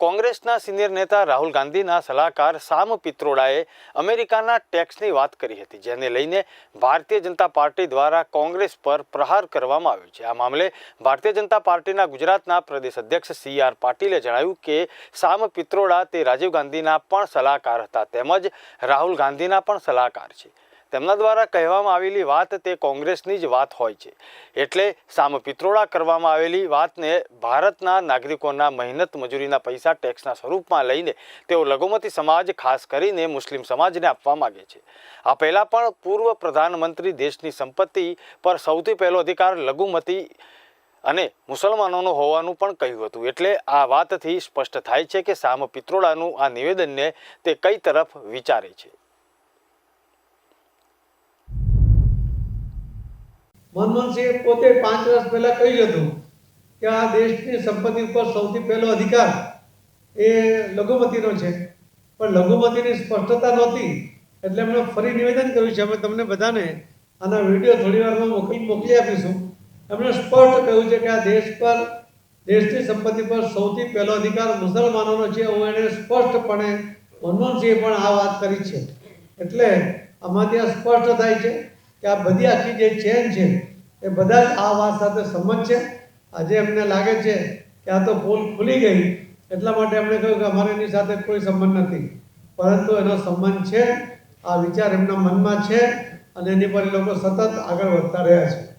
કોંગ્રેસના સિનિયર નેતા રાહુલ ગાંધીના સલાહકાર સામ પિત્રોડાએ અમેરિકાના ટેક્સની વાત કરી હતી, જેને લઈને ભારતીય જનતા પાર્ટી દ્વારા કોંગ્રેસ પર પ્રહાર કરવામાં આવ્યો છે। આ મામલે ભારતીય જનતા પાર્ટીના ગુજરાતના પ્રદેશ અધ્યક્ષ CR પાટીલે જણાવ્યું કે સામ પિત્રોડા તે રાજીવ ગાંધીના પણ સલાહકાર હતા, તેમજ રાહુલ ગાંધીના પણ સલાહકાર છે। તેમના દ્વારા કહેવામાં આવેલી વાત તે કોંગ્રેસની જ વાત હોય છે, એટલે સામ પિત્રોડા કરવામાં આવેલી વાતને ભારતના નાગરિકોના મહેનત મજૂરીના પૈસા ટેક્સના સ્વરૂપમાં લઈને તેઓ લઘુમતી સમાજ, ખાસ કરીને મુસ્લિમ સમાજને આપવા માગે છે। આ પહેલાં પણ પૂર્વ પ્રધાનમંત્રી દેશની સંપત્તિ પર સૌથી પહેલો અધિકાર લઘુમતી અને મુસલમાનોનો હોવાનું પણ કહ્યું હતું, એટલે આ વાતથી સ્પષ્ટ થાય છે કે સામ પિત્રોડાનું આ નિવેદનને તે કઈ તરફ વિચારે છે। મનમોહન સિંહે પોતે 5 વર્ષ પહેલા કહ્યું હતું કે આ દેશની સંપત્તિ ઉપર સૌથી પહેલો અધિકાર એ લઘુમતીનો છે, પણ લઘુમતીની સ્પષ્ટતા નહોતી, એટલે એમણે ફરી નિવેદન કર્યું છે। અમે તમને બધાને આના વિડીયો થોડી વારમાં મોકલી આપીશું। એમણે સ્પષ્ટ કહ્યું છે કે આ દેશ પર, દેશની સંપત્તિ પર સૌથી પહેલો અધિકાર મુસલમાનોનો છે, એવું એણે સ્પષ્ટપણે મનમોહન સિંહે પણ આ વાત કરી છે। એટલે આમાંથી આ સ્પષ્ટ થાય છે કે આ બધી આખી જે ચેન છે એ બધા જ આ વાત સાથે સંમત છે। આજે એમને લાગે છે કે આ તો પોલ ખુલી ગઈ, એટલા માટે એમણે કહ્યું કે અમારે એની સાથે કોઈ સંબંધ નથી, પરંતુ એનો સંબંધ છે, આ વિચાર એમના મનમાં છે અને એની પર એ લોકો સતત આગળ વધતા રહ્યા છે।